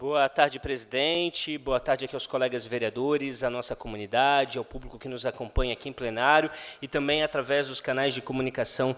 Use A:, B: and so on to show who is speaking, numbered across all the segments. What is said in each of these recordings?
A: Boa tarde, presidente. Boa tarde aqui aos colegas vereadores, à nossa comunidade, ao público que nos acompanha aqui em plenário e também através dos canais de comunicação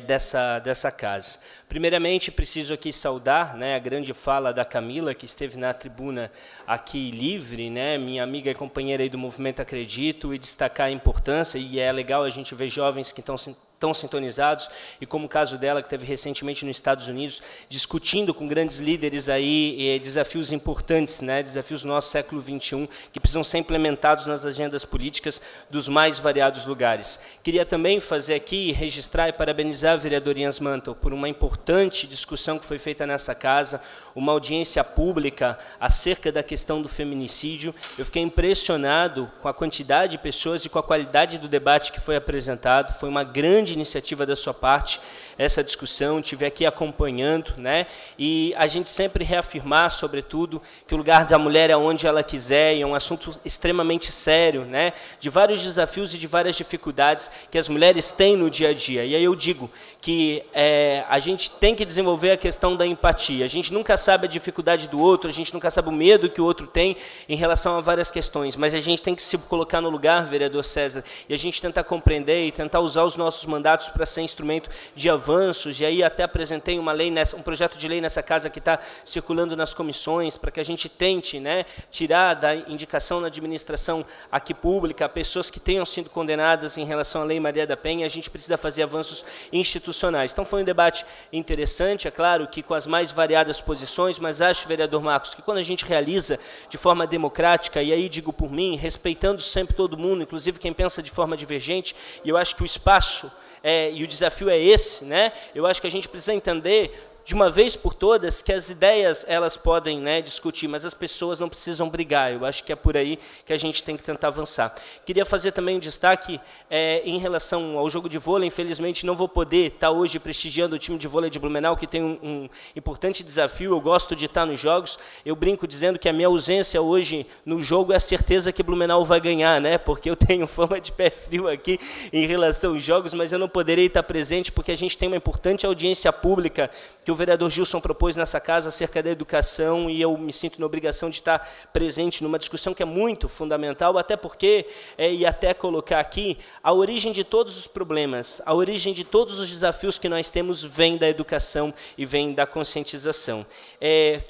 A: dessa casa. Primeiramente, preciso aqui saudar a grande fala da Camila, que esteve na tribuna aqui livre, minha amiga e companheira aí do Movimento Acredito, e destacar a importância, e é legal a gente ver jovens que estão sintonizados, e como o caso dela, que teve recentemente nos Estados Unidos, discutindo com grandes líderes aí desafios importantes, desafios do nosso século XXI, que precisam ser implementados nas agendas políticas dos mais variados lugares. Queria também fazer aqui, registrar e parabenizar a vereadora Yans Mantel por uma importante discussão que foi feita nessa casa, uma audiência pública acerca da questão do feminicídio. Eu fiquei impressionado com a quantidade de pessoas e com a qualidade do debate que foi apresentado. Foi uma grande iniciativa da sua parte, essa discussão, estive aqui acompanhando, e a gente sempre reafirmar, sobretudo, que o lugar da mulher é onde ela quiser, e é um assunto extremamente sério, de vários desafios e de várias dificuldades que as mulheres têm no dia a dia. E aí eu digo que a gente tem que desenvolver a questão da empatia. A gente nunca sabe a dificuldade do outro, a gente nunca sabe o medo que o outro tem em relação a várias questões, mas a gente tem que se colocar no lugar, vereador César, e a gente tentar compreender e tentar usar os nossos mandatos para ser instrumento de avanços. E aí até apresentei um projeto de lei nessa casa que está circulando nas comissões, para que a gente tente tirar da indicação na administração aqui pública pessoas que tenham sido condenadas em relação à Lei Maria da Penha. A gente precisa fazer avanços institucionais. Então foi um debate interessante, é claro que com as mais variadas posições, mas acho, vereador Marcos, que quando a gente realiza de forma democrática, e aí digo por mim, respeitando sempre todo mundo, inclusive quem pensa de forma divergente, e eu acho que o espaço e o desafio é esse, eu acho que a gente precisa entender de uma vez por todas que as ideias elas podem discutir, mas as pessoas não precisam brigar. Eu acho que é por aí que a gente tem que tentar avançar. Queria fazer também um destaque em relação ao jogo de vôlei. Infelizmente não vou poder estar hoje prestigiando o time de vôlei de Blumenau, que tem um importante desafio. Eu gosto de estar nos jogos. Eu brinco dizendo que a minha ausência hoje no jogo é a certeza que Blumenau vai ganhar, porque eu tenho fama de pé frio aqui em relação aos jogos, mas eu não poderei estar presente porque a gente tem uma importante audiência pública que o vereador Gilson propôs nessa casa acerca da educação, e eu me sinto na obrigação de estar presente numa discussão que é muito fundamental, até porque, e até colocar aqui, a origem de todos os problemas, a origem de todos os desafios que nós temos vem da educação e vem da conscientização.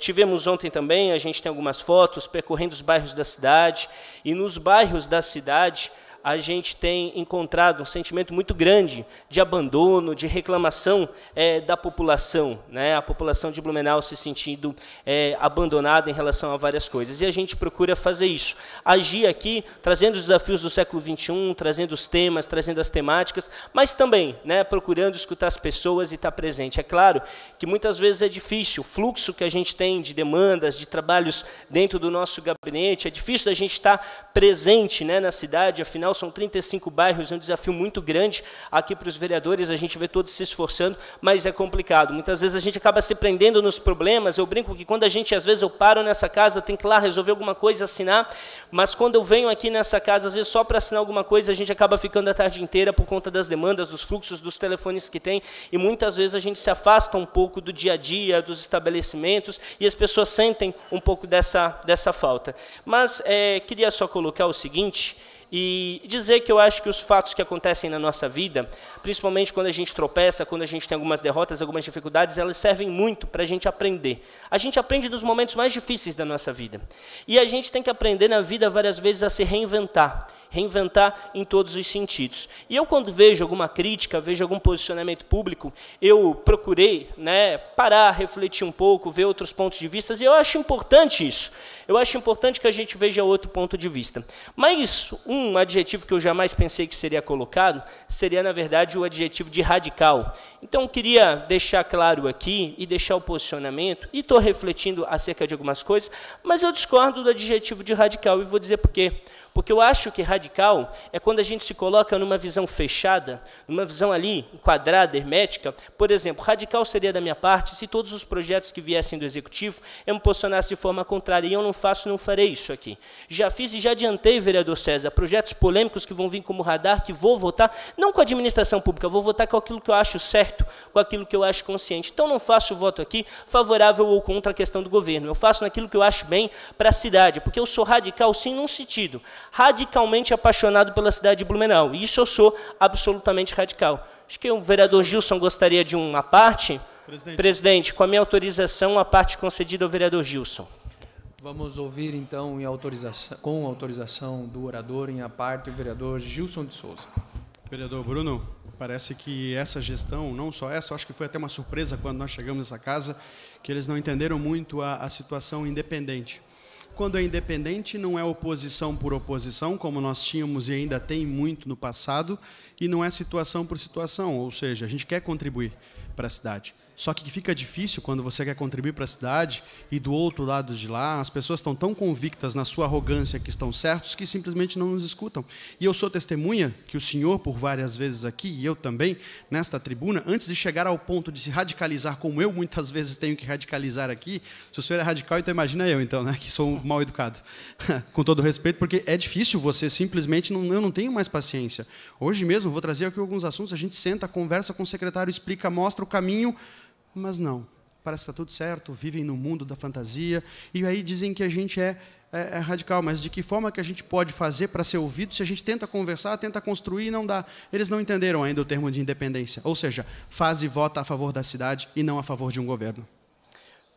A: Tivemos ontem também, a gente tem algumas fotos, percorrendo os bairros da cidade, e nos bairros da cidade, a gente tem encontrado um sentimento muito grande de abandono, de reclamação da população, a população de Blumenau se sentindo abandonada em relação a várias coisas. E a gente procura fazer isso, agir aqui, trazendo os desafios do século XXI, trazendo os temas, trazendo as temáticas, mas também procurando escutar as pessoas e estar presente. É claro que muitas vezes é difícil, o fluxo que a gente tem de demandas, de trabalhos dentro do nosso gabinete, é difícil da gente estar presente na cidade, afinal são 35 bairros, é um desafio muito grande aqui para os vereadores, a gente vê todos se esforçando, mas é complicado. Muitas vezes a gente acaba se prendendo nos problemas. Eu brinco que quando às vezes eu paro nessa casa, eu tenho que ir lá resolver alguma coisa, assinar, mas quando eu venho aqui nessa casa, às vezes só para assinar alguma coisa, a gente acaba ficando a tarde inteira por conta das demandas, dos fluxos, dos telefones que tem, e muitas vezes a gente se afasta um pouco do dia a dia, dos estabelecimentos, e as pessoas sentem um pouco dessa falta. Mas queria só colocar o seguinte, e dizer que eu acho que os fatos que acontecem na nossa vida, principalmente quando a gente tropeça, quando a gente tem algumas derrotas, algumas dificuldades, elas servem muito para a gente aprender. A gente aprende nos momentos mais difíceis da nossa vida. E a gente tem que aprender na vida várias vezes a se reinventar em todos os sentidos. E eu, quando vejo alguma crítica, vejo algum posicionamento público, eu procurei parar, refletir um pouco, ver outros pontos de vista, e eu acho importante isso. Eu acho importante que a gente veja outro ponto de vista. Mas um adjetivo que eu jamais pensei que seria colocado seria, na verdade, o adjetivo de radical. Então, eu queria deixar claro aqui e deixar o posicionamento, e estou refletindo acerca de algumas coisas, mas eu discordo do adjetivo de radical, e vou dizer por quê. Porque eu acho que radical é quando a gente se coloca numa visão fechada, numa visão ali, quadrada, hermética. Por exemplo, radical seria da minha parte se todos os projetos que viessem do Executivo eu me posicionasse de forma contrária. E eu não faço, não farei isso aqui. Já fiz e já adiantei, vereador César, projetos polêmicos que vão vir como radar, que vou votar, não com a administração pública, vou votar com aquilo que eu acho certo, com aquilo que eu acho consciente. Então, não faço voto aqui favorável ou contra a questão do governo. Eu faço naquilo que eu acho bem para a cidade, porque eu sou radical, sim, num sentido. Radicalmente apaixonado pela cidade de Blumenau. E isso eu sou absolutamente radical. Acho que o vereador Gilson gostaria de uma parte. Presidente, com a minha autorização, a parte concedida ao vereador Gilson.
B: Vamos ouvir, então, com autorização do orador, em a parte, o vereador Gilson de Souza.
C: Vereador Bruno, parece que essa gestão, não só essa, acho que foi até uma surpresa quando nós chegamos nessa casa, que eles não entenderam muito a situação independente. Quando é independente, não é oposição por oposição, como nós tínhamos e ainda tem muito no passado, e não é situação por situação, ou seja, a gente quer contribuir para a cidade. Só que fica difícil quando você quer contribuir para a cidade e do outro lado de lá as pessoas estão tão convictas na sua arrogância que estão certos que simplesmente não nos escutam. E eu sou testemunha que o senhor, por várias vezes aqui, e eu também, nesta tribuna, antes de chegar ao ponto de se radicalizar, como eu muitas vezes tenho que radicalizar aqui, se o senhor é radical, então imagina eu, então, né, que sou mal educado. Com todo respeito, porque é difícil você simplesmente, eu não tenho mais paciência. Hoje mesmo, vou trazer aqui alguns assuntos, a gente senta, conversa com o secretário, explica, mostra o caminho. Mas não, parece que está tudo certo, vivem no mundo da fantasia, e aí dizem que a gente é radical, mas de que forma que a gente pode fazer para ser ouvido se a gente tenta conversar, tenta construir e não dá? Eles não entenderam ainda o termo de independência, ou seja, faz e vota a favor da cidade e não a favor de um governo.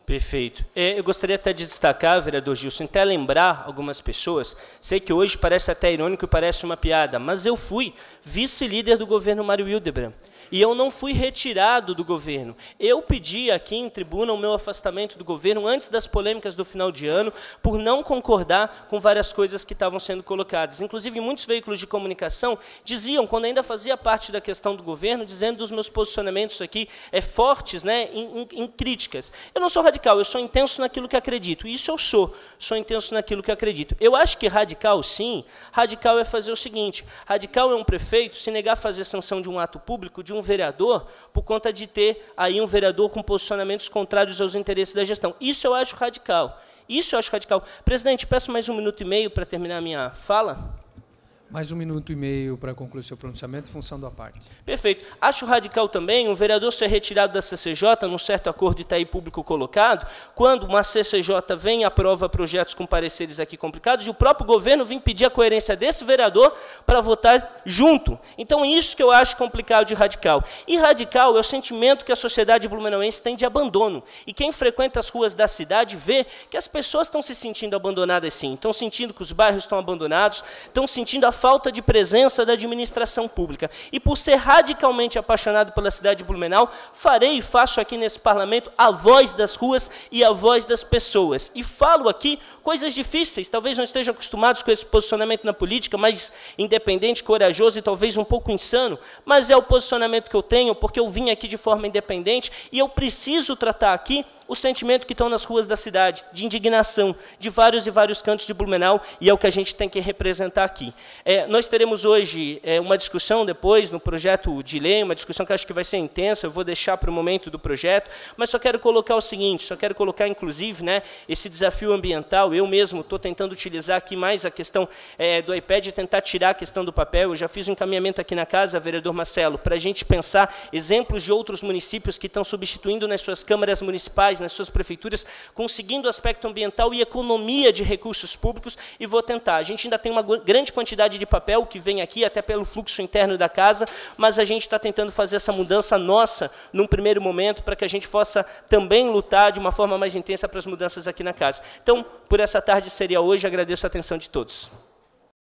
A: Perfeito. Eu gostaria até de destacar, vereador Gilson, até lembrar algumas pessoas, sei que hoje parece até irônico e parece uma piada, mas eu fui vice-líder do governo Mário Hildebrand. E eu não fui retirado do governo. Eu pedi aqui em tribuna o meu afastamento do governo antes das polêmicas do final de ano, por não concordar com várias coisas que estavam sendo colocadas. Inclusive, muitos veículos de comunicação diziam, quando ainda fazia parte da questão do governo, dizendo dos meus posicionamentos aqui fortes, né, em críticas. Eu não sou radical, eu sou intenso naquilo que acredito. Isso eu sou intenso naquilo que acredito. Eu acho que radical, sim, radical é fazer o seguinte, radical é um prefeito se negar a fazer sanção de um ato público, de um vereador, por conta de ter aí um vereador com posicionamentos contrários aos interesses da gestão. Isso eu acho radical. Isso eu acho radical. Presidente, peço mais 1 minuto e meio para terminar a minha fala.
B: Mais 1 minuto e meio para concluir seu pronunciamento, em função da parte.
A: Perfeito. Acho radical também um vereador ser retirado da CCJ, num certo acordo de Itaí público colocado, quando uma CCJ vem e aprova projetos com pareceres aqui complicados, e o próprio governo vem pedir a coerência desse vereador para votar junto. Então, isso que eu acho complicado de radical. E radical é o sentimento que a sociedade blumenauense tem de abandono. E quem frequenta as ruas da cidade vê que as pessoas estão se sentindo abandonadas, sim. Estão sentindo que os bairros estão abandonados, estão sentindo a falta de presença da administração pública. E por ser radicalmente apaixonado pela cidade de Blumenau, farei e faço aqui nesse parlamento a voz das ruas e a voz das pessoas. E falo aqui coisas difíceis, talvez não estejam acostumados com esse posicionamento na política, mais independente, corajoso e talvez um pouco insano, mas é o posicionamento que eu tenho, porque eu vim aqui de forma independente e eu preciso tratar aqui o sentimento que estão nas ruas da cidade, de indignação, de vários e vários cantos de Blumenau, e é o que a gente tem que representar aqui. Nós teremos hoje uma discussão depois no projeto de lei, uma discussão que acho que vai ser intensa, eu vou deixar para o momento do projeto, mas só quero colocar o seguinte, só quero colocar, inclusive, né, esse desafio ambiental. Eu mesmo estou tentando utilizar aqui mais a questão do iPad e tentar tirar a questão do papel. Eu já fiz um encaminhamento aqui na casa, vereador Marcelo, para a gente pensar exemplos de outros municípios que estão substituindo nas suas câmaras municipais, nas suas prefeituras, conseguindo o aspecto ambiental e economia de recursos públicos, e vou tentar. A gente ainda tem uma grande quantidade de papel que vem aqui, até pelo fluxo interno da casa, mas a gente está tentando fazer essa mudança nossa, num primeiro momento, para que a gente possa também lutar de uma forma mais intensa para as mudanças aqui na casa. Então, por essa tarde seria hoje, agradeço a atenção de todos.